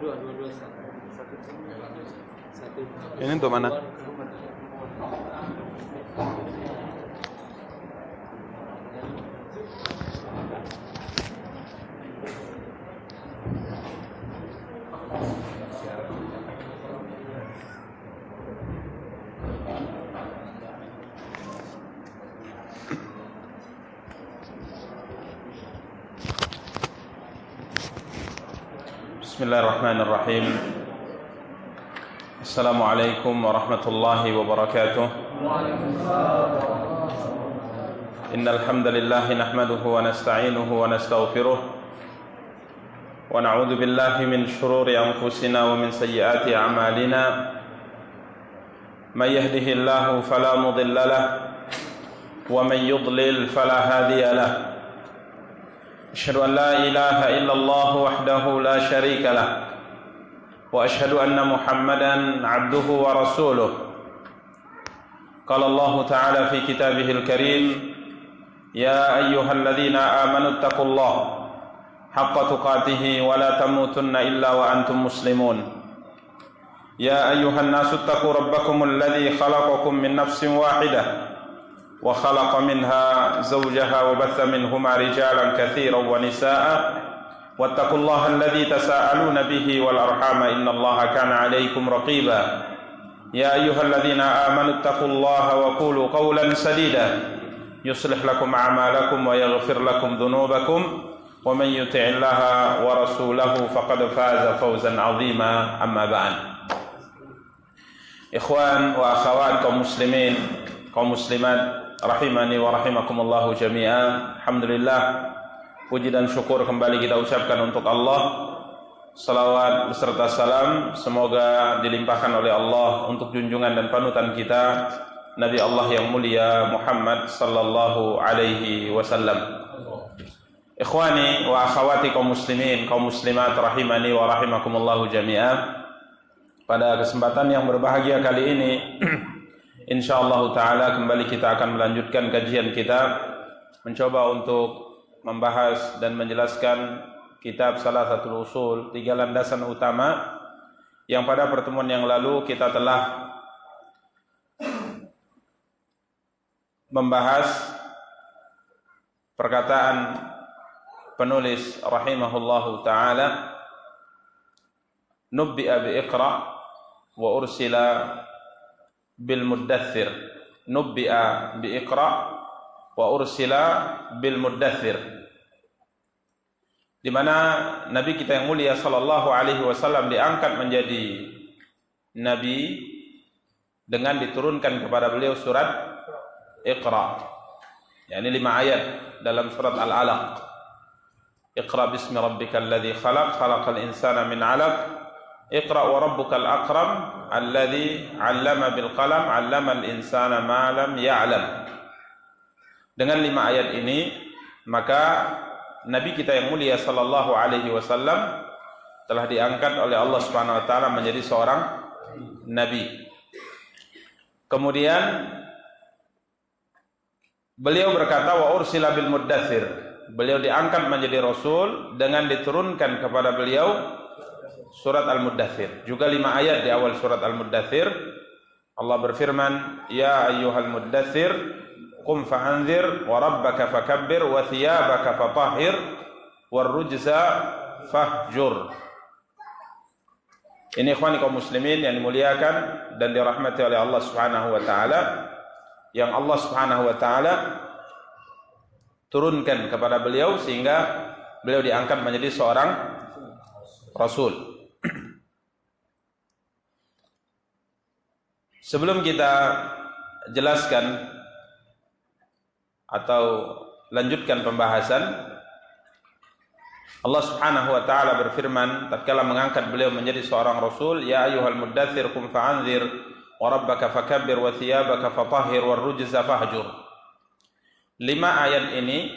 Ini untuk mana? Bismillahirrahmanirrahim. Assalamualaikum warahmatullahi wabarakatuh. Innal hamdalillah nahmaduhu wa nasta'inuhu wa nastaghfiruh wa na'udzu billahi min shururi anfusina wa min sayyiati a'malina. May yahdihillahu fala mudilla lahu wa man yudlil fala hadiya lahu. أشهد أن لا إله إلا الله وحده لا شريك له وأشهد أن محمدا عبده ورسوله. قال الله تعالى في كتابه الكريم: يا أيها الذين آمنوا اتقوا الله حق تقاته ولا تموتن إلا وأنتم مسلمون. يا أيها الناس اتقوا ربكم الذي خلقكم من نفس واحدة وخلق منها زوجها وبث منهما رجالا كثيرا ونساء واتقوا الله الذي تساءلون به والأرحام إن الله كان عليكم رقيبا. يا أيها الذين آمنوا اتقوا الله وقولوا قولا سديدا يصلح لكم أعمالكم ويغفر لكم ذنوبكم ومن يطع الله ورسوله فقد فاز فوزا عظيما. أما بعد. Ikhwan wa akhawat kaum muslimin, kaum muslimat, rahimani wa rahimakumullahu jami'an. Alhamdulillah, puji dan syukur kembali kita ucapkan untuk Allah. Salawat beserta salam semoga dilimpahkan oleh Allah untuk junjungan dan panutan kita, Nabi Allah yang mulia Muhammad sallallahu alaihi wasallam. Ikhwani wa akhawati kaum muslimin, kaum muslimat, rahimani wa rahimakumullahu jami'an. Pada kesempatan yang berbahagia kali ini insyaallah ta'ala kembali kita akan melanjutkan kajian kita, mencoba untuk membahas dan menjelaskan kitab Salasatul Usul, 3 landasan utama, yang pada pertemuan yang lalu kita telah membahas perkataan penulis rahimahullahu ta'ala, nubbi'a bi iqra' wa ursila bil muddathir. Nubbi'a bi iqra' wa ursila bil muddathir, di mana Nabi kita yang mulia sallallahu alaihi wasallam diangkat menjadi nabi dengan diturunkan kepada beliau surat Iqra, yakni 5 ayat dalam surat Al-Alaq. Iqra bismi rabbikal ladzi khalaq, khalaqal insana min 'alaq. Iqra wa rabbukal akram alladzi 'allama bil qalam 'allamal insana ma lam ya'lam. Dengan 5 ayat ini maka Nabi kita yang mulia sallallahu alaihi wasallam telah diangkat oleh Allah Subhanahu wa taala menjadi seorang nabi. Kemudian beliau berkata wa ursila bil muddathir. Beliau diangkat menjadi rasul dengan diturunkan kepada beliau surat Al-Muddathir. Juga 5 ayat di awal surat Al-Muddathir Allah berfirman, ya ayyuhal muddathir qum fa'anzir wa rabbaka fakabbir wa thiyabaka fatahhir war rujza fahjur. Ini ikhwani kaum muslimin yang dimuliakan dan dirahmati oleh Allah Subhanahu wa taala, yang Allah Subhanahu wa taala turunkan kepada beliau sehingga beliau diangkat menjadi seorang rasul. Sebelum kita jelaskan atau lanjutkan pembahasan, Allah Subhanahu wa taala berfirman tatkala mengangkat beliau menjadi seorang rasul, ya ayyuhal muddathir qum fa'anzir wa rabbaka fakabbir wa thiyabaka fatahhir war rujza fahjur. 5 ayat ini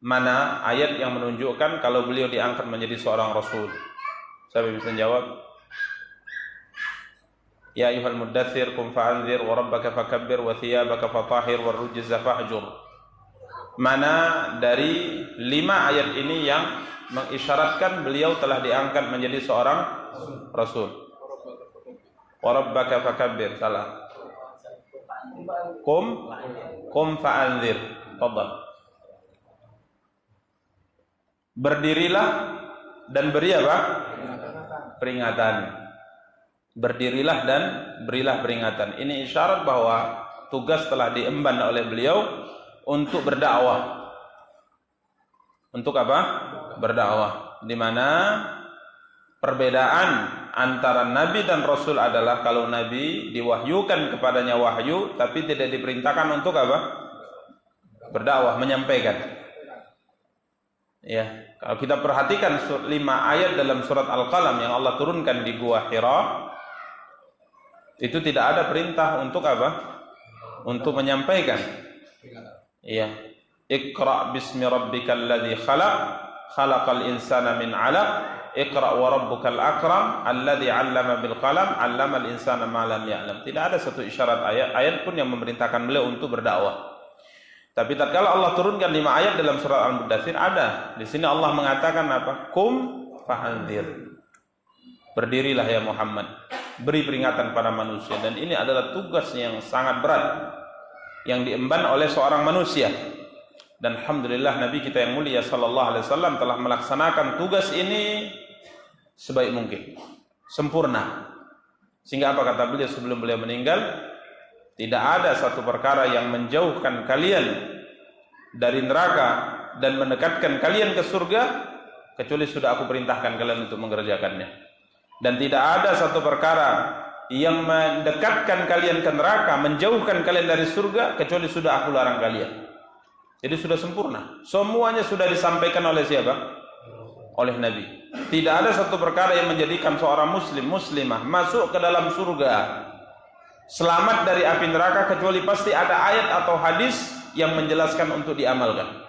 mana ayat yang menunjukkan kalau beliau diangkat menjadi seorang rasul? Siapa bisa jawab? Ya ayyuhal muddathir qum fa'anzir wa rabbaka fakabbir wa thiyabaka fatahhir war rujza fahjur. Mana dari 5 ayat ini yang mengisyaratkan beliau telah diangkat menjadi seorang rasul. Wa rabbaka fakabbir, salah. Qum fa'anzir. Tafadhal. Berdirilah dan beri apa? Peringatan. Berdirilah dan berilah peringatan. Ini isyarat bahwa tugas telah diemban oleh beliau untuk berdakwah. Untuk apa? Berdakwah. Di mana perbedaan antara nabi dan rasul adalah kalau nabi diwahyukan kepadanya wahyu tapi tidak diperintahkan untuk apa? Berdakwah, menyampaikan. Ya, kalau kita perhatikan 5 ayat dalam surat Al-Qalam yang Allah turunkan di Gua Hira, itu tidak ada perintah untuk apa? Untuk menyampaikan. Iya. Iqra bismi rabbikal ladzi khalaq, khalaqal insana min 'alaq, iqra wa rabbukal akram, alladzi 'allama bil qalam, 'allamal insana ma lam ya'lam. Tidak ada satu isyarat ayat pun yang memerintahkan beliau untuk berdakwah. Tapi tatkala Allah turunkan 5 ayat dalam surat Al-Mudaththir ada. Di sini Allah mengatakan apa? Qum fa'anzir. Berdirilah ya Muhammad, beri peringatan pada manusia, dan ini adalah tugas yang sangat berat yang diemban oleh seorang manusia. Dan alhamdulillah Nabi kita yang mulia sallallahu alaihi wasallam telah melaksanakan tugas ini sebaik mungkin, sempurna. Sehingga apa kata beliau sebelum beliau meninggal? Tidak ada satu perkara yang menjauhkan kalian dari neraka dan mendekatkan kalian ke surga kecuali sudah aku perintahkan kalian untuk mengerjakannya. Dan tidak ada satu perkara yang mendekatkan kalian ke neraka, menjauhkan kalian dari surga kecuali sudah aku larang kalian. Jadi sudah sempurna. Semuanya sudah disampaikan oleh siapa? Oleh Nabi. Tidak ada satu perkara yang menjadikan seorang muslim, muslimah masuk ke dalam surga, selamat dari api neraka, kecuali pasti ada ayat atau hadis yang menjelaskan untuk diamalkan.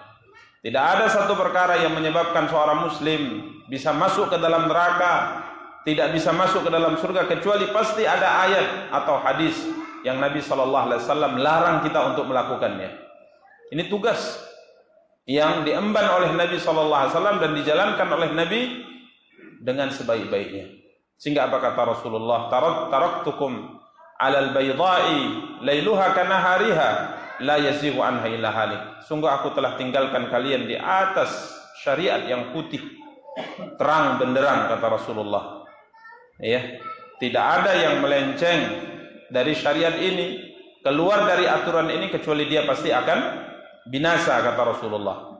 Tidak ada satu perkara yang menyebabkan seorang muslim bisa masuk ke dalam neraka, tidak bisa masuk ke dalam surga, kecuali pasti ada ayat atau hadis yang Nabi SAW larang kita untuk melakukannya. Ini tugas yang diemban oleh Nabi SAW dan dijalankan oleh Nabi dengan sebaik-baiknya. Sehingga apa kata Rasulullah? Taraktukum alal baydai lailuha kanahariha la yazighu anha illa halik. Sungguh aku telah tinggalkan kalian di atas syariat yang putih, terang benderang, kata Rasulullah. Ya, tidak ada yang melenceng dari syariat ini, keluar dari aturan ini kecuali dia pasti akan binasa, kata Rasulullah.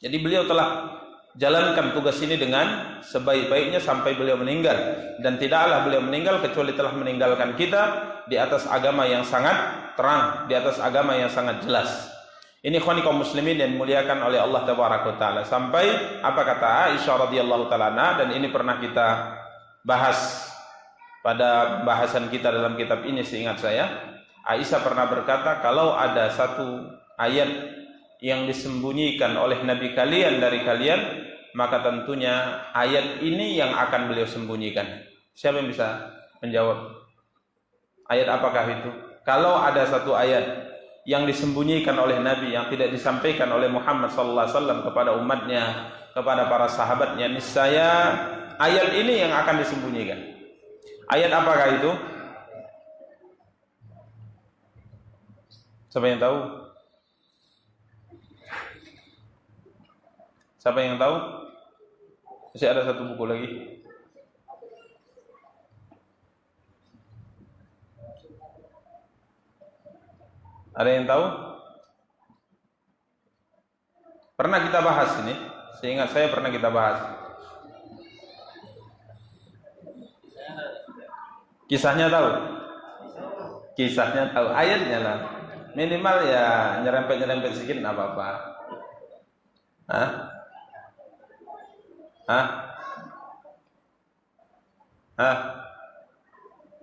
Jadi beliau telah jalankan tugas ini dengan sebaik-baiknya sampai beliau meninggal, dan tidaklah beliau meninggal kecuali telah meninggalkan kita di atas agama yang sangat terang, di atas agama yang sangat jelas. Ini ikhwani kaum muslimin yang dimuliakan oleh Allah Tabaraka Taala. Sampai apa kata Aisyah radhiyallahu taala anha, dan ini pernah kita bahas pada bahasan kita dalam kitab ini, seingat saya. Aisyah pernah berkata, kalau ada satu ayat yang disembunyikan oleh Nabi kalian dari kalian, maka tentunya ayat ini yang akan beliau sembunyikan. Siapa yang bisa menjawab? Ayat apakah itu? Kalau ada satu ayat yang disembunyikan oleh Nabi, yang tidak disampaikan oleh Muhammad SAW kepada umatnya, kepada para sahabatnya, niscaya ayat ini yang akan disembunyikan. Ayat apakah itu? Siapa yang tahu? Siapa yang tahu? Masih ada satu buku lagi. Ada yang tahu? Pernah kita bahas ini. Seingat saya pernah kita bahas. Kisahnya tahu? Kisahnya tahu. Ayatnya lah. Minimal ya nyerempet-nyerempet sedikit enggak apa-apa. Hah? Hah? Hah?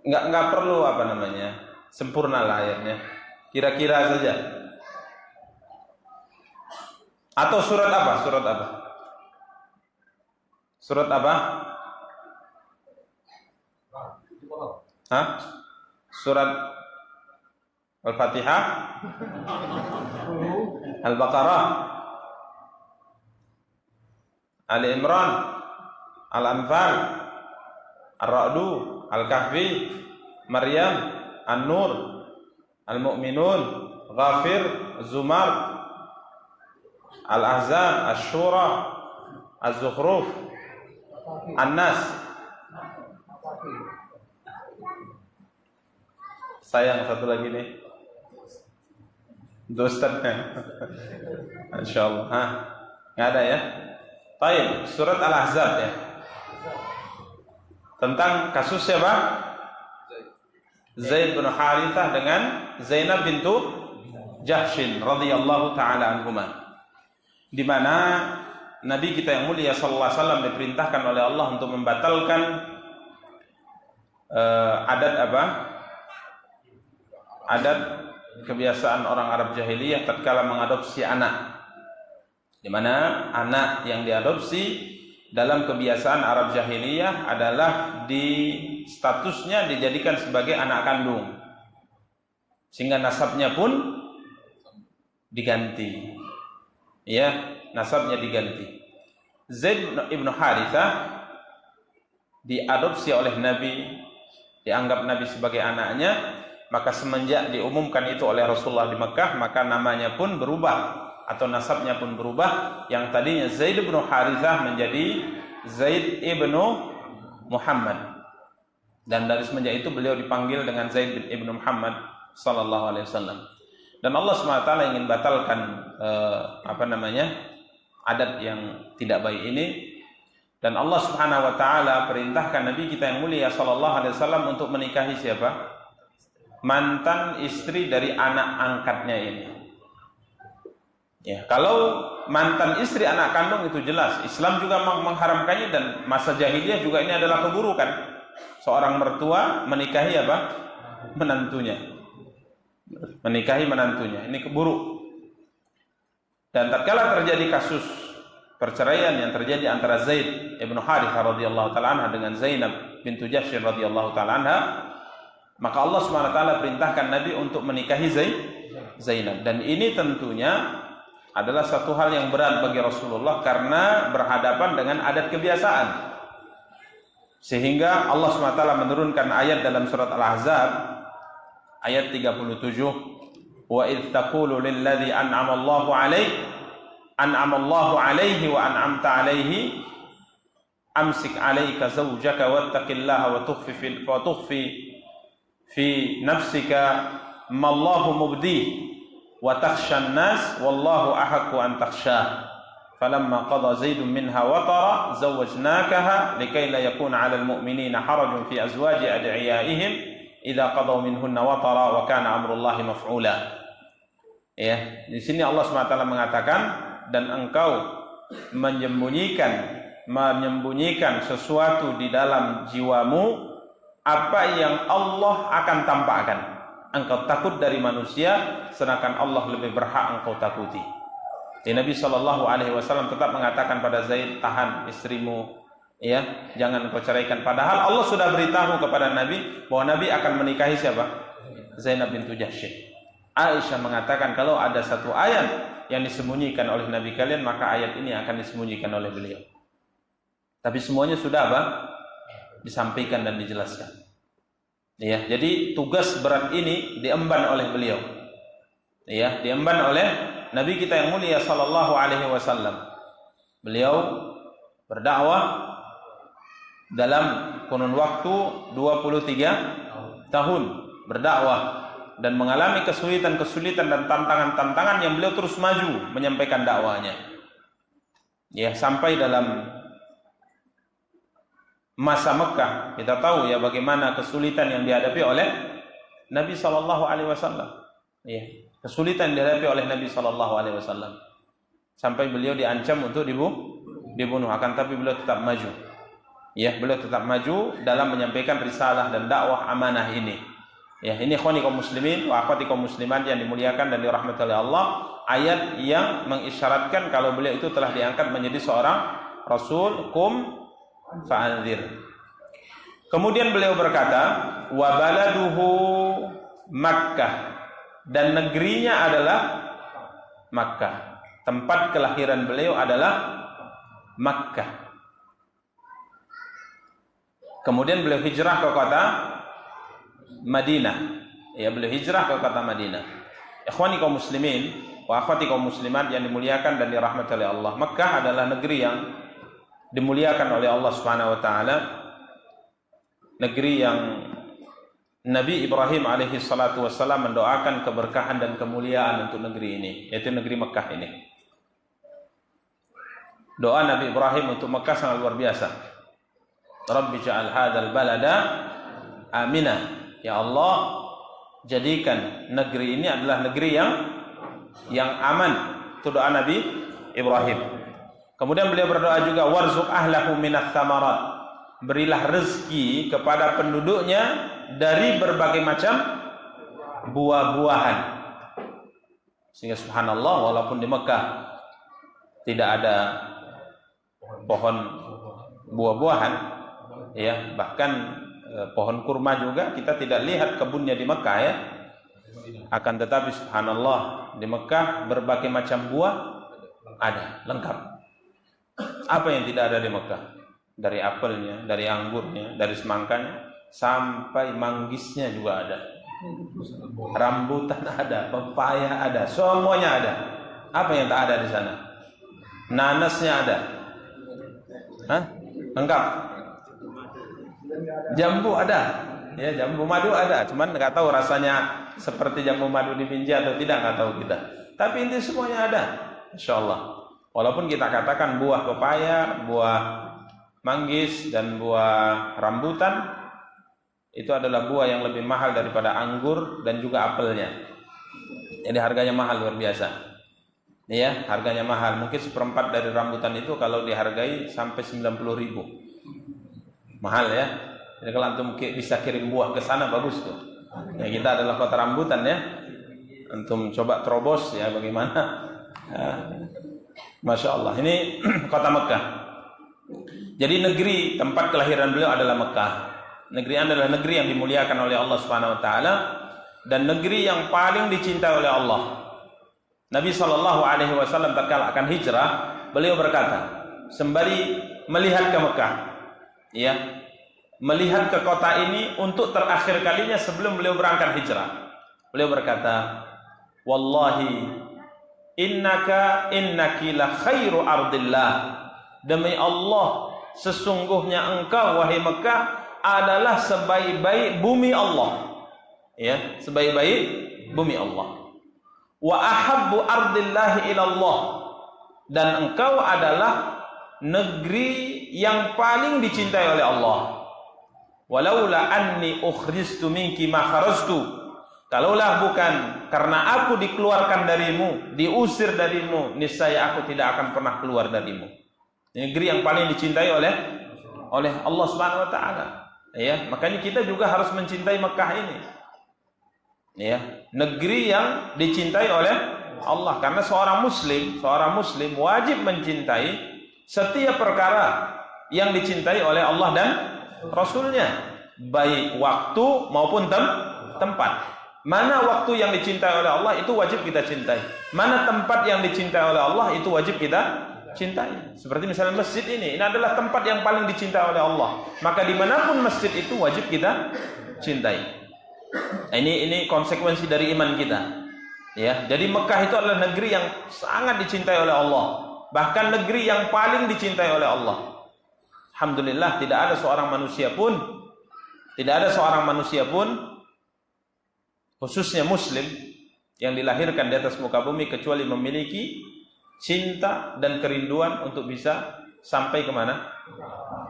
Enggak perlu apa namanya, sempurna lah ayatnya, kira-kira saja. Atau surat apa? Surat apa? Surat apa? Hah? Surat Al-Fatihah? Al-Baqarah? Ali Imran, Al-Anfal, Ar-Ra'du, Al-Kahfi, Maryam, An-Nur, Al-Mu'minun, Ghafir, Zumar, Al-Ahzab, Asy-Syura, Az-Zukhruf, An-Nas. Sayang satu lagi nih. Untuk Ustaznya. Insyaallah. Enggak ada ya? Baik, surat Al-Ahzab ya. Tentang kasus siapa? Zaid bin Harithah dengan Zainab bintu Jahshin radhiyallahu taala anhuma. Di mana Nabi kita yang mulia sallallahu alaihi wasallam diperintahkan oleh Allah untuk membatalkan adat apa? Adat kebiasaan orang Arab jahiliyah tatkala mengadopsi anak. Di mana anak yang diadopsi dalam kebiasaan Arab jahiliyah adalah statusnya dijadikan sebagai anak kandung, sehingga nasabnya pun diganti. Ya, nasabnya diganti. Zaid ibn Harithah diadopsi oleh Nabi, dianggap Nabi sebagai anaknya. Maka semenjak diumumkan itu oleh Rasulullah di Mekah, maka namanya pun berubah atau nasabnya pun berubah. Yang tadinya Zaid bin Harithah menjadi Zaid ibn Muhammad. Dan dari semenjak itu beliau dipanggil dengan Zaid ibn Muhammad sallallahu alaihi wasallam. Dan Allah SWT ingin batalkan adat yang tidak baik ini. Dan Allah Subhanahu wa taala perintahkan Nabi kita yang mulia sallallahu alaihi wasallam untuk menikahi siapa? Mantan istri dari anak angkatnya ini. Ya, kalau mantan istri anak kandung itu jelas Islam juga mengharamkannya, dan masa jahiliyah juga ini adalah keburukan. Seorang mertua menikahi apa? Menantunya. Menikahi menantunya. Ini keburuk. Dan tatkala terjadi kasus perceraian yang terjadi antara Zaid ibn Harithah radhiyallahu taala anha dengan Zainab bintu Jahsy radhiyallahu taala anha, maka Allah SWT perintahkan Nabi untuk menikahi Zainab. Dan ini tentunya adalah satu hal yang berat bagi Rasulullah karena berhadapan dengan adat kebiasaan. Sehingga Allah SWT menurunkan ayat dalam surat Al-Ahzab ayat 37, wa idz taqulu lilladzi an'ama Allahu alaihi wa an'amta alaihi amsik 'alaika zawjaka wattaqillaha wa tukhfi fi nafsika ma Allahu mubdi wa takhshan nas wallahu ahaqqu an takhshah falamma qada Zaidun minha watara zawwajnakaha likay la yakuna 'alal mu'minina harajun fi azwaji ad'iyaihim idza qadaw minhunna watara wa kana amrullahi maf'ula. Ya, di sini Allah SWT mengatakan, dan engkau menyembunyikan sesuatu di dalam jiwamu apa yang Allah akan tampakkan. Engkau takut dari manusia, sedangkan Allah lebih berhak engkau takuti. Jadi Nabi SAW tetap mengatakan pada Zaid, tahan istrimu, ya, jangan engkau ceraikan. Padahal Allah sudah beritahu kepada Nabi bahwa Nabi akan menikahi siapa? Zainab bintu Jahsy. Aisyah mengatakan, kalau ada satu ayat yang disembunyikan oleh Nabi kalian, maka ayat ini akan disembunyikan oleh beliau. Tapi semuanya sudah apa? Disampaikan dan dijelaskan. Ya, jadi tugas berat ini diemban oleh beliau. Ya, diemban oleh Nabi kita yang mulia sallallahu alaihi wasallam. Beliau berdakwah dalam kurun waktu 23 tahun berdakwah dan mengalami kesulitan-kesulitan dan tantangan-tantangan yang beliau terus maju menyampaikan dakwahnya. Ya, sampai dalam masa Mekah kita tahu ya bagaimana kesulitan yang dihadapi oleh Nabi sallallahu alaihi wasallam. Ya, kesulitan dihadapi oleh Nabi sallallahu alaihi wasallam sampai beliau diancam untuk dibunuh, akan tapi beliau tetap maju. Ya, beliau tetap maju dalam menyampaikan risalah dan dakwah amanah ini. Ya, ini ikhwani kaum muslimin wa akhwati kaum muslimat yang dimuliakan dan dirahmati oleh Allah, ayat yang mengisyaratkan kalau beliau itu telah diangkat menjadi seorang rasul, fa'anzir. Kemudian beliau berkata, wa baladuhu Makkah, dan negerinya adalah Makkah. Tempat kelahiran beliau adalah Makkah. Kemudian beliau hijrah ke kota Madinah. Ya, beliau hijrah ke kota Madinah. Ikhwani kaum muslimin wa akhwati kaum muslimat yang dimuliakan dan dirahmati oleh Allah. Makkah adalah negeri yang dimuliakan oleh Allah Subhanahu wa taala. Negeri yang Nabi Ibrahim alaihi salatu wassalam mendoakan keberkahan dan kemuliaan untuk negeri ini, yaitu negeri Makkah ini. Doa Nabi Ibrahim untuk Makkah sangat luar biasa. Rabbi ja'al hadzal balada amina. Ya Allah, jadikan negeri ini adalah negeri yang aman. Itu doa Nabi Ibrahim. Kemudian beliau berdoa juga warzuq ahlahu minats tsamarat. Berilah rezeki kepada penduduknya dari berbagai macam buah-buahan. Sehingga subhanallah, walaupun di Mekah tidak ada pohon buah-buahan, ya, bahkan pohon kurma juga kita tidak lihat kebunnya di Mekah, ya. Akan tetapi subhanallah, di Mekah berbagai macam buah ada, lengkap. Apa yang tidak ada di Mekah? Dari apelnya, dari anggurnya, dari semangkanya, sampai manggisnya juga ada. Rambutan ada, pepaya ada, semuanya ada. Apa yang tak ada di sana? Nanasnya ada. Hah? Lengkap. Jambu ada. Ya, jambu madu ada. Cuman nggak tahu rasanya seperti jambu madu di Binjai atau tidak, nggak tahu kita. Tapi inti semuanya ada. Insyaallah. Walaupun kita katakan buah pepaya, buah manggis dan buah rambutan itu adalah buah yang lebih mahal daripada anggur dan juga apelnya. Jadi harganya mahal luar biasa. Ya, harganya mahal. Mungkin seperempat dari rambutan itu kalau dihargai sampai 90.000. Mahal, ya. Jadi kalau antum bisa kirim buah ke sana bagus tuh. Ya, kita adalah kota rambutan, ya. Antum coba terobos, ya, bagaimana? Ya. Masya Allah. Ini kota Mekah. Jadi negeri tempat kelahiran beliau adalah Mekah. Negeri adalah negeri yang dimuliakan oleh Allah Subhanahu wa taala dan negeri yang paling dicintai oleh Allah. Nabi sallallahu alaihi wasallam tatkala akan hijrah, beliau berkata, sembari melihat ke Mekah, ya, melihat ke kota ini untuk terakhir kalinya sebelum beliau berangkat hijrah. Beliau berkata, "Wallahi innaki la khairu ardillah." Demi Allah, sesungguhnya engkau wahai Mekah adalah sebaik-baik bumi Allah. Ya, sebaik-baik bumi Allah. Wa ahabbu ardillahi ilallah. Dan engkau adalah negeri yang paling dicintai oleh Allah. Walaula anni ukhrijtu minki ma kharajtu. Kalaulah bukan karena aku dikeluarkan darimu, diusir darimu, niscaya aku tidak akan pernah keluar darimu. Negeri yang paling dicintai oleh Allah Subhanahu wa taala. Ya, makanya kita juga harus mencintai Mekah ini. Ya, negeri yang dicintai oleh Allah karena seorang muslim wajib mencintai setiap perkara yang dicintai oleh Allah dan Rasulnya, baik waktu maupun tempat. Mana waktu yang dicintai oleh Allah itu wajib kita cintai. Mana tempat yang dicintai oleh Allah itu wajib kita cintai. Seperti misalnya masjid ini adalah tempat yang paling dicintai oleh Allah. Maka dimanapun masjid itu wajib kita cintai. Ini konsekuensi dari iman kita. Ya, jadi Mekah itu adalah negeri yang sangat dicintai oleh Allah. Bahkan negeri yang paling dicintai oleh Allah. Alhamdulillah tidak ada seorang manusia pun khususnya muslim yang dilahirkan di atas muka bumi kecuali memiliki cinta dan kerinduan untuk bisa sampai kemana?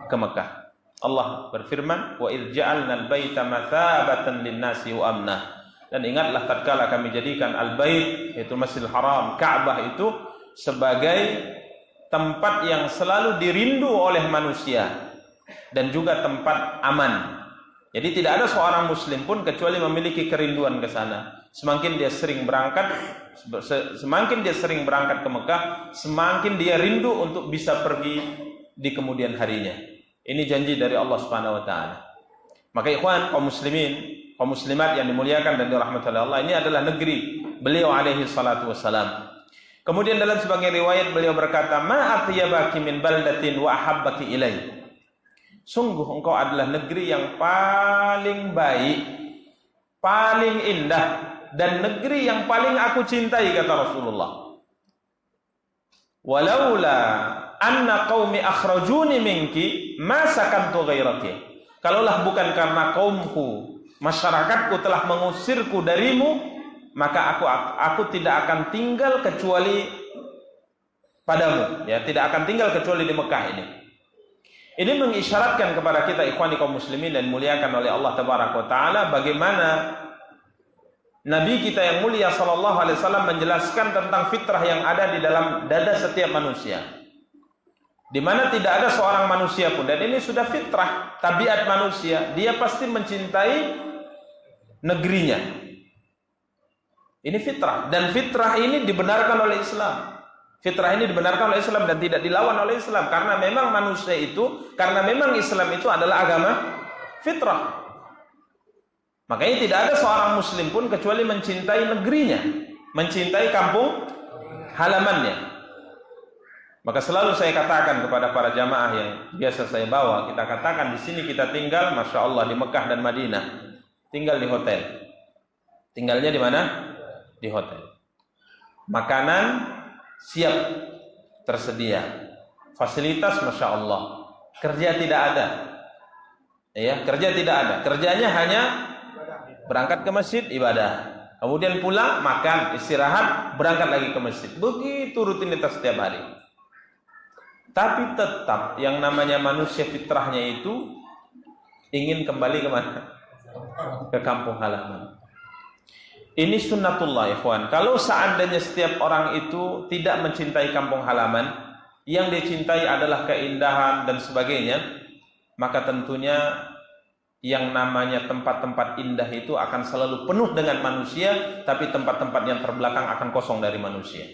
Ke Mekah. Allah berfirman, wa idz ja'alna al-baita matsabatan lin-nasi wa amna. Dan ingatlah tatkala kami jadikan al-bait, yaitu Masjidil Haram, Ka'bah itu sebagai tempat yang selalu dirindu oleh manusia dan juga tempat aman. Jadi tidak ada seorang muslim pun kecuali memiliki kerinduan ke sana. Semakin dia sering berangkat ke Mekah, semakin dia rindu untuk bisa pergi di kemudian harinya. Ini janji dari Allah Subhanahu wa taala. Maka ikhwan, kaum muslimin, kaum muslimat yang dimuliakan dan dirahmati oleh Allah, ini adalah negeri beliau alaihi salatu wassalam. Kemudian dalam sebagian riwayat beliau berkata, "Ma atyabaki min baldatin wa ahabbaki ilai." Sungguh engkau adalah negeri yang paling baik, paling indah, dan negeri yang paling aku cintai, kata Rasulullah. Walaula anna qaumi akhrajuni minki ma sakantu ghairaki. Kalaulah bukan karena kaumku, masyarakatku telah mengusirku darimu, maka aku tidak akan tinggal kecuali padamu, ya, tidak akan tinggal kecuali di Mekah ini. Ini mengisyaratkan kepada kita ikhwani kaum muslimin dan muliakan oleh Allah tabaraka wa taala, bagaimana Nabi kita yang mulia sallallahu alaihi wasallam menjelaskan tentang fitrah yang ada di dalam dada setiap manusia, di mana tidak ada seorang manusia pun, dan ini sudah fitrah tabiat manusia, dia pasti mencintai negerinya. Ini fitrah, dan fitrah ini dibenarkan oleh Islam. Fitrah ini dibenarkan oleh Islam dan tidak dilawan oleh Islam, karena memang manusia itu, karena memang Islam itu adalah agama fitrah. Makanya tidak ada seorang muslim pun kecuali mencintai negerinya, mencintai kampung halamannya. Maka selalu saya katakan kepada para jamaah yang biasa saya bawa, kita katakan di sini kita tinggal, masya Allah, di Mekah dan Madinah, tinggal di hotel. Tinggalnya di mana? Di hotel. Makanan siap tersedia, fasilitas masya Allah. Kerja tidak ada, ya, kerja tidak ada. Kerjanya hanya berangkat ke masjid ibadah, kemudian pulang makan istirahat, berangkat lagi ke masjid. Begitu rutinitas setiap hari. Tapi tetap yang namanya manusia fitrahnya itu ingin kembali ke mana? Ke kampung halaman. Ini sunnatullah ikhwan. Kalau seandainya setiap orang itu tidak mencintai kampung halaman, yang dicintai adalah keindahan dan sebagainya, maka tentunya yang namanya tempat-tempat indah itu akan selalu penuh dengan manusia, tapi tempat-tempat yang terbelakang akan kosong dari manusia.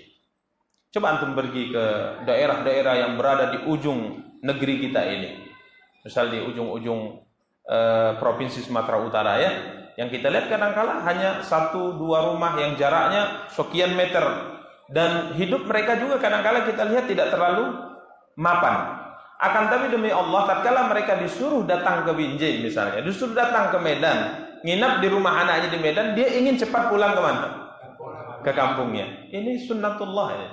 Coba antum pergi ke daerah-daerah yang berada di ujung negeri kita ini, misal di ujung-ujung provinsi Sumatera Utara, ya, yang kita lihat kadang-kala hanya 1-2 rumah yang jaraknya sekian meter, dan hidup mereka juga kadang-kala kita lihat tidak terlalu mapan. Akan tapi demi Allah, tatkala mereka disuruh datang ke Binjai misalnya, disuruh datang ke Medan, nginap di rumah anaknya di Medan, dia ingin cepat pulang ke mana? Ke kampungnya. Ini sunnatullah, ya.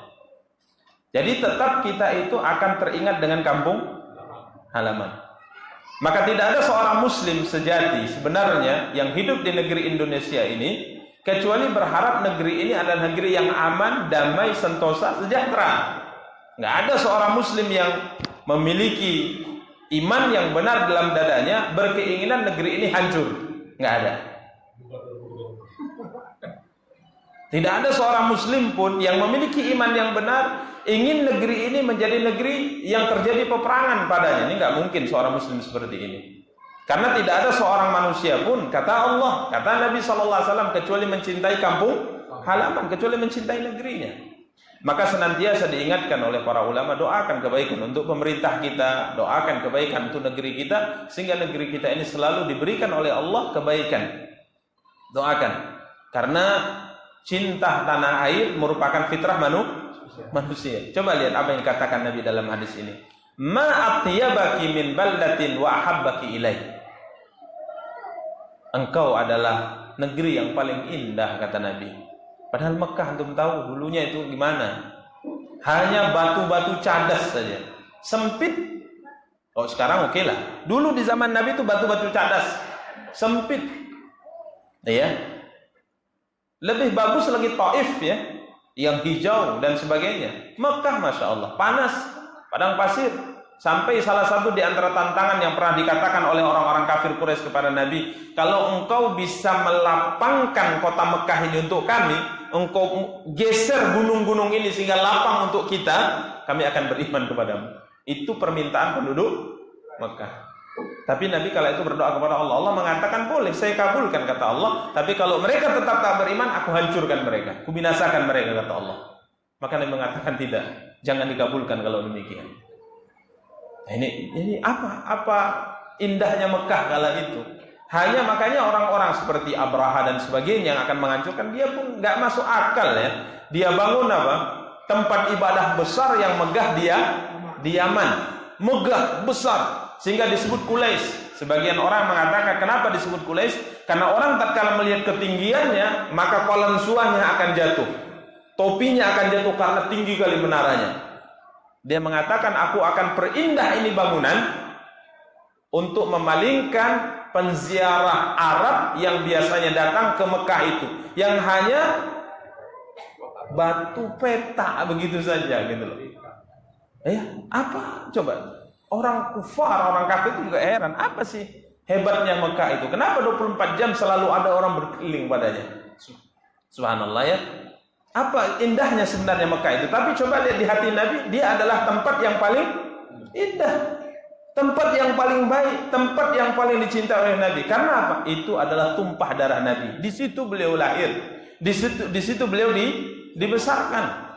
Jadi tetap kita itu akan teringat dengan kampung halaman. Maka tidak ada seorang muslim sejati sebenarnya yang hidup di negeri Indonesia ini kecuali berharap negeri ini adalah negeri yang aman, damai, sentosa, sejahtera. Nggak ada seorang muslim yang memiliki iman yang benar dalam dadanya berkeinginan negeri ini hancur. Nggak ada. Tidak ada seorang muslim pun yang memiliki iman yang benar ingin negeri ini menjadi negeri yang terjadi peperangan padanya. Ini nggak mungkin seorang muslim seperti ini. Karena tidak ada seorang manusia pun, kata Allah, kata Nabi SAW, kecuali mencintai kampung halaman, kecuali mencintai negerinya. Maka senantiasa diingatkan oleh para ulama, doakan kebaikan untuk pemerintah kita, doakan kebaikan untuk negeri kita, sehingga negeri kita ini selalu diberikan oleh Allah kebaikan. Doakan. Karena cinta tanah air merupakan fitrah manusia. Coba lihat apa yang dikatakan Nabi dalam hadis ini. Ma atyabaki min baldatin wa ahabbaki ilai. Engkau adalah negeri yang paling indah, kata Nabi. Padahal Mekah antum tahu dulunya itu gimana? Hanya batu-batu cadas saja. Sempit. Oh, sekarang oke lah. Dulu di zaman Nabi itu batu-batu cadas. Sempit. Ya. Lebih bagus lagi Taif, ya, yang hijau dan sebagainya. Mekah masya Allah panas, padang pasir. Sampai salah satu di antara tantangan yang pernah dikatakan oleh orang-orang kafir Quraisy kepada Nabi, kalau engkau bisa melapangkan kota Mekah ini untuk kami, engkau geser gunung-gunung ini sehingga lapang untuk kita, kami akan beriman kepadamu. Itu permintaan penduduk Mekah. Tapi Nabi kala itu berdoa kepada Allah. Allah mengatakan boleh, saya kabulkan, kata Allah. Tapi kalau mereka tetap tak beriman, aku hancurkan mereka, aku binasakan mereka, kata Allah. Maka Nabi mengatakan tidak, jangan dikabulkan kalau demikian. Nah, ini apa indahnya Mekah kala itu. Hanya makanya orang-orang seperti Abraha dan sebagainya yang akan menghancurkan, dia pun nggak masuk akal, ya. Dia bangun apa? tempat ibadah besar yang megah di Yaman, megah besar sehingga disebut Qulaisy. Sebagian orang mengatakan kenapa disebut Qulaisy? Karena orang tatkala melihat ketinggiannya, maka qalansuahnya akan jatuh, topinya akan jatuh karena tinggi kali menaranya. Dia mengatakan, aku akan perindah ini bangunan untuk memalingkan penziarah Arab yang biasanya datang ke Mekah itu, yang hanya batu petak begitu saja gitu loh. Apa? Coba orang kufar, orang kafir itu juga heran, apa sih hebatnya Mekah itu? Kenapa 24 jam selalu ada orang berkeliling padanya? Subhanallah ya. Apa indahnya sebenarnya Mekah itu? Tapi coba lihat di hati Nabi, dia adalah tempat yang paling indah, tempat yang paling baik, tempat yang paling dicintai oleh Nabi. Karena apa? Itu adalah tumpah darah Nabi. Di situ beliau lahir, di situ beliau dibesarkan.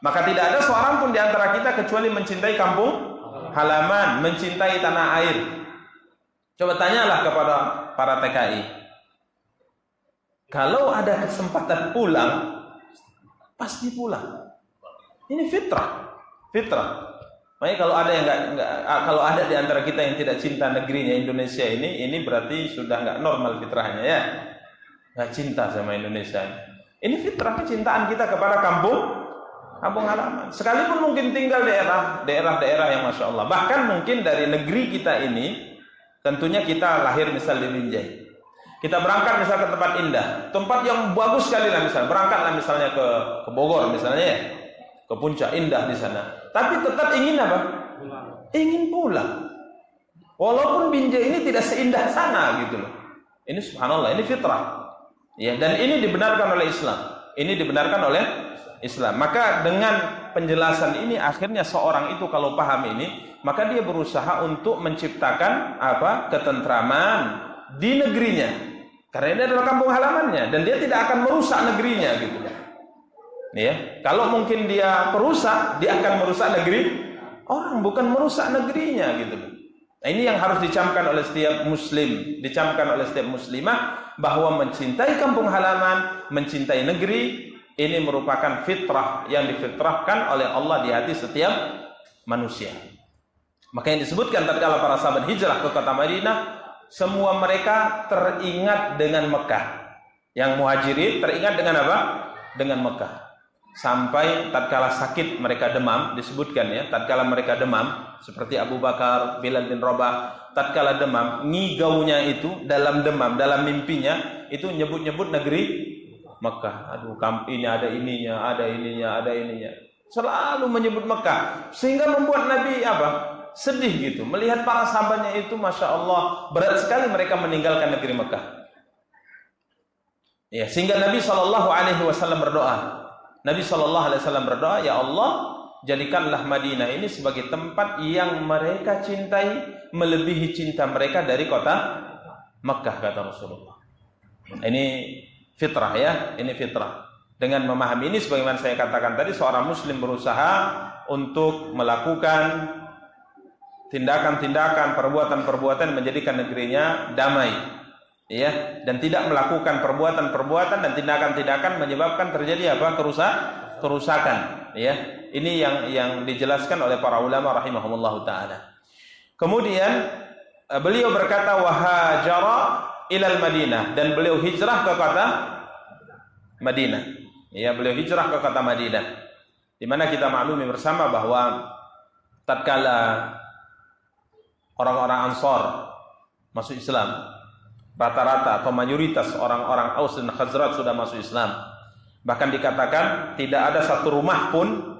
Maka tidak ada seorang pun di antara kita kecuali mencintai kampung halaman, mencintai tanah air. Coba tanyalah kepada para TKI, kalau ada kesempatan pulang, pasti pulang. Ini fitrah. Makanya kalau ada yang kalau ada di antara kita yang tidak cinta negerinya Indonesia ini berarti sudah nggak normal fitrahnya ya, nggak cinta sama Indonesia. Ini fitrah kecintaan kita kepada kampung halaman. Sekalipun mungkin tinggal daerah-daerah yang masya Allah, bahkan mungkin dari negeri kita ini, tentunya kita lahir misal di Binjai, kita berangkat misal ke tempat indah, tempat yang bagus sekali lah misal, berangkatlah misalnya ke Bogor misalnya ya, ke puncak indah di sana, tapi tetap ingin apa? Ingin pulang. Walaupun Binjai ini tidak seindah sana gitu loh. Ini subhanallah, ini fitrah. Ya, dan ini dibenarkan oleh Islam. Ini dibenarkan oleh Islam. Maka dengan penjelasan ini akhirnya seorang itu kalau paham ini, maka dia berusaha untuk menciptakan apa? Ketentraman di negerinya. Karena ini adalah kampung halamannya dan dia tidak akan merusak negerinya gitu. Ya, kalau mungkin dia perusak, dia akan merusak negeri orang, bukan merusak negerinya gitu. Nah, ini yang harus dicamkan oleh setiap muslim, dicamkan oleh setiap muslimah, bahwa mencintai kampung halaman, mencintai negeri, ini merupakan fitrah yang difitrahkan oleh Allah di hati setiap manusia. Maka yang disebutkan tatkala para sahabat hijrah ke kota Madinah, semua mereka teringat dengan Mekah. Yang muhajirin teringat dengan apa? Dengan Mekah. Sampai tatkala sakit mereka demam, disebutkan ya, tatkala mereka demam, seperti Abu Bakar, Bilal bin Rabah, tatkala demam, ngigaunya itu dalam demam, dalam mimpinya itu nyebut-nyebut negeri Mekah. Aduh, ini ada ininya, ada ininya, ada ininya. Selalu menyebut Mekah, sehingga membuat Nabi apa? Sedih gitu, melihat para sahabatnya itu, masya Allah, berat sekali mereka meninggalkan negeri Mekah. Ya, sehingga Nabi SAW berdoa. Nabi SAW berdoa, ya Allah, jadikanlah Madinah ini sebagai tempat yang mereka cintai, melebihi cinta mereka dari kota Mekah, kata Rasulullah. Ini fitrah ya, ini fitrah. Dengan memahami ini, sebagaimana saya katakan tadi, seorang muslim berusaha untuk melakukan tindakan-tindakan, perbuatan-perbuatan menjadikan negerinya damai, ya, dan tidak melakukan perbuatan-perbuatan dan tindakan-tindakan menyebabkan terjadi apa? Kerusakan, ya. Ini yang dijelaskan oleh para ulama rahimahumullah taala. Kemudian beliau berkata wahajara ilal Madinah, dan beliau hijrah ke kota Madinah. Ya, beliau hijrah ke kota Madinah. Di mana kita maklumi bersama bahwa tatkala orang-orang Ansar masuk Islam, rata-rata atau mayoritas orang-orang Aus dan Khazraj sudah masuk Islam. Bahkan dikatakan tidak ada satu rumah pun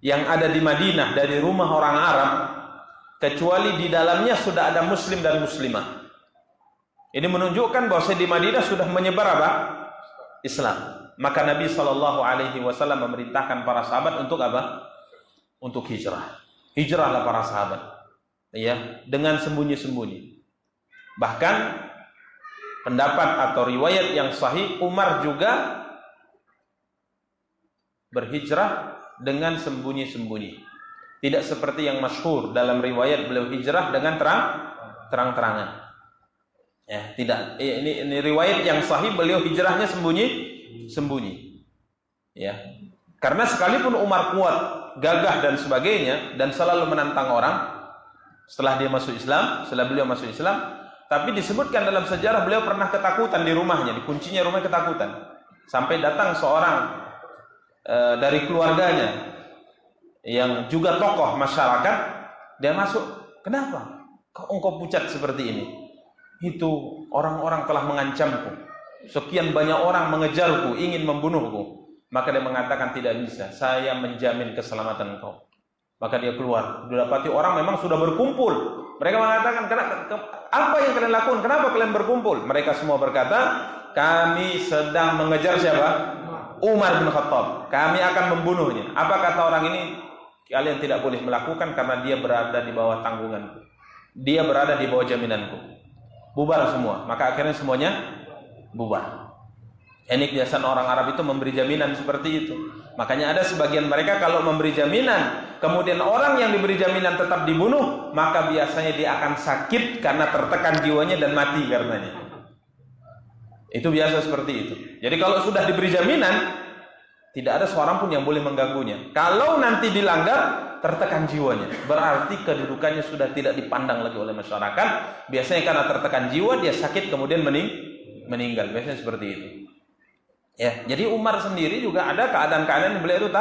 yang ada di Madinah dari rumah orang Arab kecuali di dalamnya sudah ada muslim dan muslimah. Ini menunjukkan bahwa di Madinah sudah menyebar apa? Islam. Maka Nabi SAW memerintahkan para sahabat untuk apa? Untuk hijrah. Hijrahlah para sahabat, ya, dengan sembunyi-sembunyi. Bahkan pendapat atau riwayat yang sahih, Umar juga berhijrah dengan sembunyi-sembunyi. Tidak seperti yang masyhur dalam riwayat beliau hijrah dengan terang-terangan. Ya, tidak. Ini riwayat yang sahih, beliau hijrahnya sembunyi-sembunyi. Ya. Karena sekalipun Umar kuat, gagah dan sebagainya, dan selalu menantang orang, setelah dia masuk Islam, setelah beliau masuk Islam, tapi disebutkan dalam sejarah beliau pernah ketakutan di rumahnya, dikuncinya rumah ketakutan. Sampai datang seorang dari keluarganya yang juga tokoh masyarakat, dia masuk, kenapa? Kok engkau pucat seperti ini? Itu orang-orang telah mengancamku. Sekian banyak orang mengejarku, ingin membunuhku. Maka dia mengatakan tidak bisa, saya menjamin keselamatan engkau. Maka dia keluar, didapati orang memang sudah berkumpul. Mereka mengatakan, apa yang kalian lakukan? Kenapa kalian berkumpul? Mereka semua berkata, kami sedang mengejar siapa? Umar bin Khattab. Kami akan membunuhnya. Apa kata orang ini? Kalian tidak boleh melakukan karena dia berada di bawah tanggunganku. Dia berada di bawah jaminanku. Bubar semua. Maka akhirnya semuanya bubar. Ini kebiasaan orang Arab itu memberi jaminan seperti itu. Makanya ada sebagian mereka kalau memberi jaminan, kemudian orang yang diberi jaminan tetap dibunuh, maka biasanya dia akan sakit karena tertekan jiwanya dan mati karenanya. Itu biasa seperti itu. Jadi kalau sudah diberi jaminan, tidak ada seorang pun yang boleh mengganggunya. Kalau nanti dilanggar, tertekan jiwanya, berarti kedudukannya sudah tidak dipandang lagi oleh masyarakat. Biasanya karena tertekan jiwa, dia sakit kemudian meninggal. Biasanya seperti itu. Ya, jadi Umar sendiri juga ada keadaan-keadaan yang beliau itu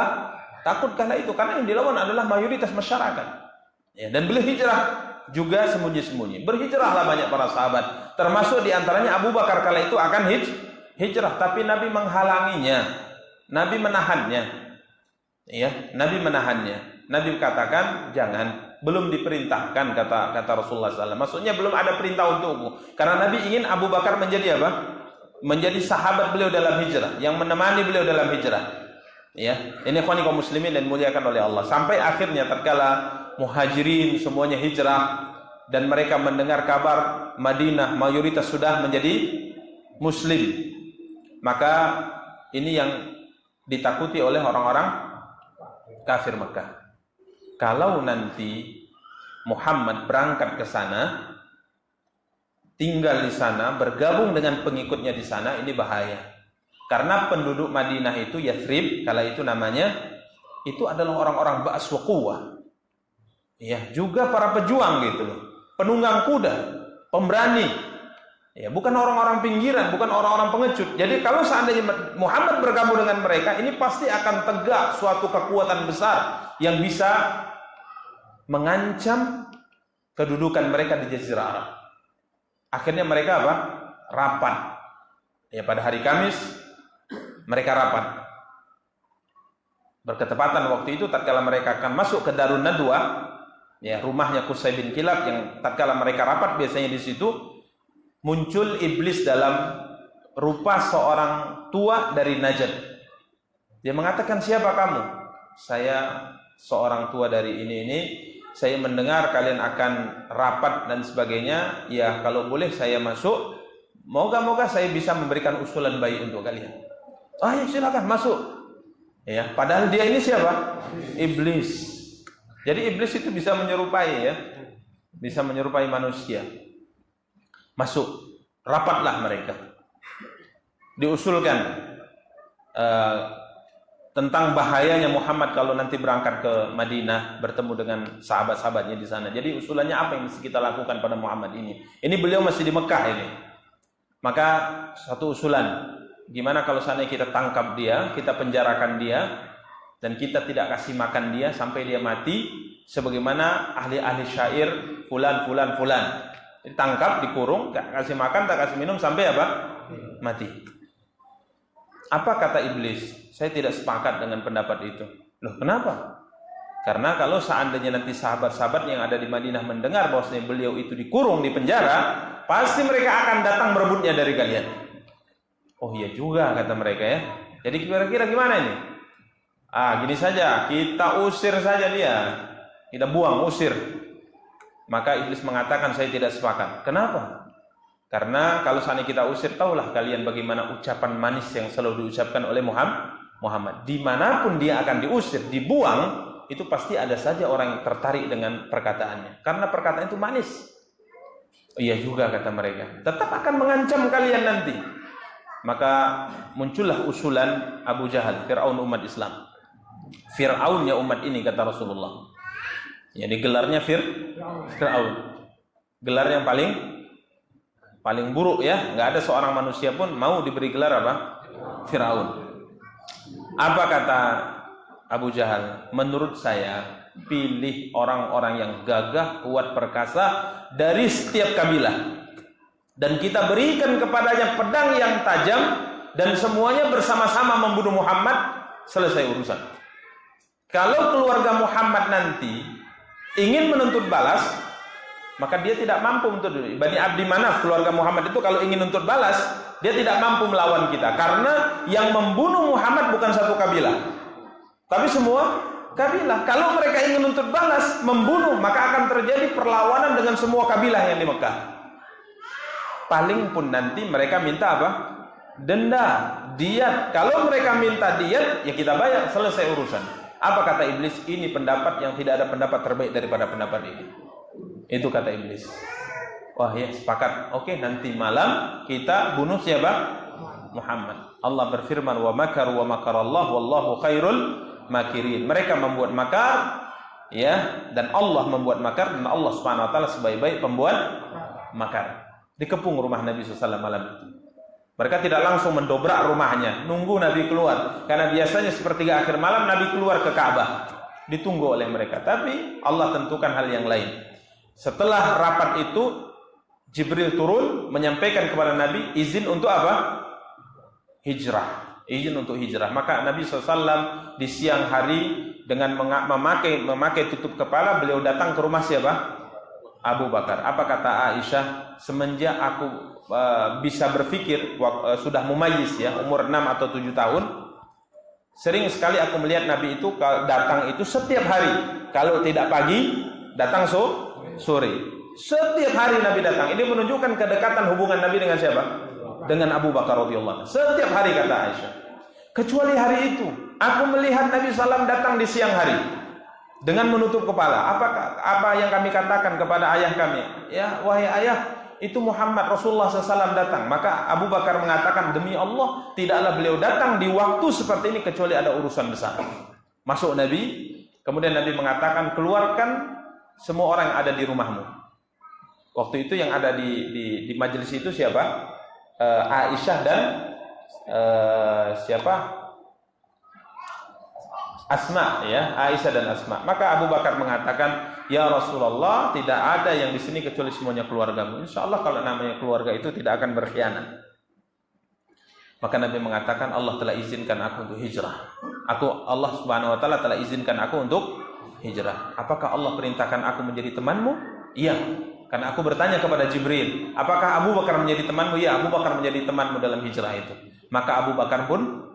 takut karena itu, karena yang dilawan adalah mayoritas masyarakat. Ya, dan beliau hijrah juga sembunyi-sembunyi. Berhijrahlah banyak para sahabat, termasuk diantaranya Abu Bakar kala itu akan hijrah, tapi Nabi menghalanginya, Nabi menahannya. Ya, Nabi menahannya. Nabi katakan jangan, belum diperintahkan kata Rasulullah SAW. Maksudnya belum ada perintah untukmu, karena Nabi ingin Abu Bakar menjadi apa? Menjadi sahabat beliau dalam hijrah, yang menemani beliau dalam hijrah. Ya, ini ikhwani kaum muslimin dan muliakan oleh Allah. Sampai akhirnya tatkala muhajirin semuanya hijrah dan mereka mendengar kabar Madinah mayoritas sudah menjadi muslim, maka ini yang ditakuti oleh orang-orang kafir Mekah. Kalau nanti Muhammad berangkat ke sana, tinggal di sana, bergabung dengan pengikutnya di sana, ini bahaya. Karena penduduk Madinah itu, Yathrib, kala itu namanya, itu adalah orang-orang ba's wa quwwah. Ya, juga para pejuang gitu loh. Penunggang kuda, pemberani. Ya, bukan orang-orang pinggiran, bukan orang-orang pengecut. Jadi kalau seandainya Muhammad bergabung dengan mereka, ini pasti akan tegak suatu kekuatan besar yang bisa mengancam kedudukan mereka di Jazirah Arab. Akhirnya mereka apa? Rapat. Ya, pada hari Kamis mereka rapat. Berketepatan waktu itu tatkala mereka akan masuk ke Darun Nadwa, ya, rumahnya Qusay bin Kilab, yang tatkala mereka rapat biasanya di situ muncul iblis dalam rupa seorang tua dari Najd. Dia mengatakan, "Siapa kamu?" "Saya seorang tua dari ini. Saya mendengar kalian akan rapat dan sebagainya. Ya, kalau boleh saya masuk. Moga-moga saya bisa memberikan usulan baik untuk kalian." "Ya, silakan masuk." Ya, padahal dia ini siapa? Iblis. Jadi iblis itu bisa menyerupai, ya, bisa menyerupai manusia. Masuk, rapatlah mereka. Diusulkan tentang bahayanya Muhammad kalau nanti berangkat ke Madinah bertemu dengan sahabat-sahabatnya di sana. Jadi usulannya apa yang mesti kita lakukan pada Muhammad ini? Ini beliau masih di Mekah ini. Maka satu usulan, gimana kalau seandainya kita tangkap dia, kita penjarakan dia, dan kita tidak kasih makan dia sampai dia mati, sebagaimana ahli-ahli syair fulan. Ditangkap, dikurung, tak kasih makan, tak kasih minum sampai apa? Mati. Apa kata iblis? Saya tidak sepakat dengan pendapat itu. Loh, kenapa? Karena kalau seandainya nanti sahabat-sahabat yang ada di Madinah mendengar bahwasanya beliau itu dikurung di penjara, pasti mereka akan datang merebutnya dari kalian. Oh iya juga, kata mereka, ya. Jadi kira-kira gimana ini? Gini saja, kita usir saja dia. Kita buang, usir. Maka iblis mengatakan, saya tidak sepakat. Kenapa? Karena kalau seandainya kita usir, tahulah kalian bagaimana ucapan manis yang selalu diucapkan oleh Muhammad. Dimanapun dia akan diusir, dibuang, itu pasti ada saja orang yang tertarik dengan perkataannya. Karena perkataan itu manis. Iya juga, kata mereka. Tetap akan mengancam kalian nanti. Maka muncullah usulan Abu Jahal, Fir'aun umat Islam. Fir'aunnya umat ini, kata Rasulullah. Jadi gelarnya Fir'aun. Gelar yang paling buruk ya. Nggak ada seorang manusia pun mau diberi gelar apa? Fir'aun. Apa kata Abu Jahal? Menurut saya, pilih orang-orang yang gagah, kuat, perkasa dari setiap kabilah. Dan kita berikan kepadanya pedang yang tajam, dan semuanya bersama-sama membunuh Muhammad, selesai urusan. Kalau keluarga Muhammad nanti ingin menuntut balas, maka dia tidak mampu untuk Bani Abdi Manaf, keluarga Muhammad itu kalau ingin menuntut balas, dia tidak mampu melawan kita. Karena yang membunuh Muhammad bukan satu kabilah, tapi semua kabilah. Kalau mereka ingin menuntut balas, membunuh, maka akan terjadi perlawanan dengan semua kabilah yang di Mekah. Paling pun nanti mereka minta apa? Denda, diat. Kalau mereka minta diat, ya kita bayar, selesai urusan. Apa kata iblis? Ini pendapat yang tidak ada pendapat terbaik daripada pendapat ini. Itu kata iblis. Wah ya, sepakat. Oke, nanti malam kita bunuh siapa? Muhammad. Allah berfirman, wa makaru wa makarallah wallahu khairul makirin. Mereka membuat makar, ya, dan Allah membuat makar, dan Allah Subhanahu wa taala sebaik-baik pembuat makar. Dikepung rumah Nabi SAW malam itu. Mereka tidak langsung mendobrak rumahnya, nunggu Nabi keluar. Karena biasanya sepertiga akhir malam Nabi keluar ke Ka'bah, ditunggu oleh mereka. Tapi Allah tentukan hal yang lain. Setelah rapat itu, Jibril turun menyampaikan kepada Nabi izin untuk apa? Hijrah. Izin untuk hijrah. Maka Nabi SAW di siang hari dengan memakai tutup kepala, beliau datang ke rumah siapa? Abu Bakar. Apa kata Aisyah? Semenjak aku bisa berpikir, sudah mumayyiz ya, umur 6 atau 7 tahun, sering sekali aku melihat Nabi itu datang itu setiap hari. Kalau tidak pagi, datang sore. Setiap hari Nabi datang. Ini menunjukkan kedekatan hubungan Nabi dengan siapa? Dengan Abu Bakar radhiyallahu anhu. Setiap hari, kata Aisyah. Kecuali hari itu, aku melihat Nabi SAW datang di siang hari dengan menutup kepala. Apa yang kami katakan kepada ayah kami? Ya, wahai ayah, itu Muhammad Rasulullah SAW datang. Maka Abu Bakar mengatakan, demi Allah, tidaklah beliau datang di waktu seperti ini kecuali ada urusan besar. Masuk Nabi, kemudian Nabi mengatakan, keluarkan semua orang yang ada di rumahmu. Waktu itu yang ada di majelis itu siapa? Aisyah dan siapa? Asma, ya, Aisyah dan Asma. Maka Abu Bakar mengatakan, ya Rasulullah, tidak ada yang di sini kecuali semuanya keluargamu. Insya Allah kalau namanya keluarga itu tidak akan berkhianat. Maka Nabi mengatakan, Allah telah izinkan aku untuk hijrah. Allah Subhanahu wa taala telah izinkan aku untuk hijrah. Apakah Allah perintahkan aku menjadi temanmu? Iya. Karena aku bertanya kepada Jibril, apakah Abu Bakar menjadi temanmu? Ya, Abu Bakar menjadi temanmu dalam hijrah itu. Maka Abu Bakar pun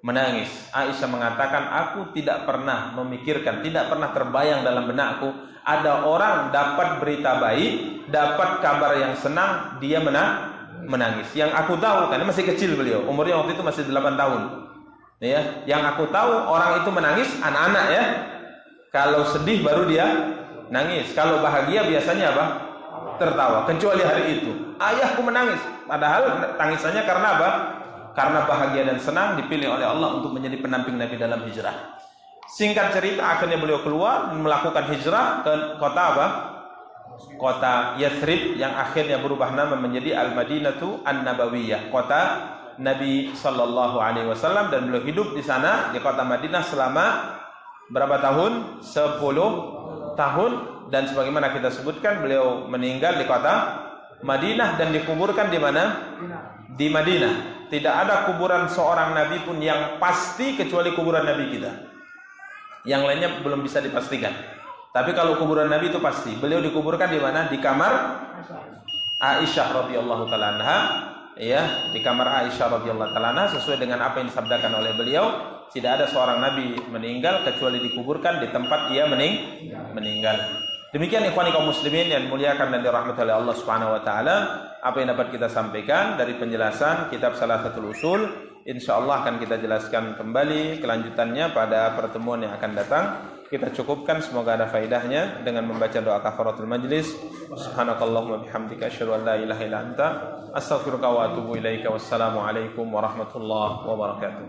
menangis. Aisyah mengatakan, aku tidak pernah memikirkan, tidak pernah terbayang dalam benakku ada orang dapat berita baik, dapat kabar yang senang, dia menangis. Yang aku tahu, karena masih kecil beliau, umurnya waktu itu masih 8 tahun. Ya, yang aku tahu orang itu menangis anak-anak ya. Kalau sedih baru dia nangis. Kalau bahagia biasanya apa? Tertawa. Kecuali hari itu, ayahku menangis. Padahal tangisannya karena apa? Karena bahagia dan senang dipilih oleh Allah untuk menjadi pendamping Nabi dalam hijrah. Singkat cerita, akhirnya beliau keluar melakukan hijrah ke kota apa? Kota Yathrib, yang akhirnya berubah nama menjadi Al-Madinatu An-Nabawiyah, kota Nabi sallallahu alaihi wasallam, dan beliau hidup di sana di kota Madinah selama berapa tahun? 10 tahun, dan sebagaimana kita sebutkan beliau meninggal di kota Madinah dan dikuburkan di mana? Di Madinah. Tidak ada kuburan seorang nabi pun yang pasti kecuali kuburan nabi kita. Yang lainnya belum bisa dipastikan. Tapi kalau kuburan nabi itu pasti. Beliau dikuburkan di mana? Di kamar Aisyah radhiyallahu taala anha, ya, di kamar Aisyah radhiyallahu taala anha, sesuai dengan apa yang disabdakan oleh beliau, tidak ada seorang nabi meninggal kecuali dikuburkan di tempat ia meninggal. Demikian ikhwani kaum muslimin yang dimuliakan dan dirahmati oleh Allah Subhanahu wa taala, apa yang dapat kita sampaikan dari penjelasan kitab Salasatul Usul, insyaallah akan kita jelaskan kembali kelanjutannya pada pertemuan yang akan datang. Kita cukupkan, semoga ada faedahnya dengan membaca doa kafaratul majlis. Subhanakallahumma bihamdika asyhadu an la ilaha illa anta astaghfiruka wa atubu ilaika. Wassalamu alaikum warahmatullahi wabarakatuh.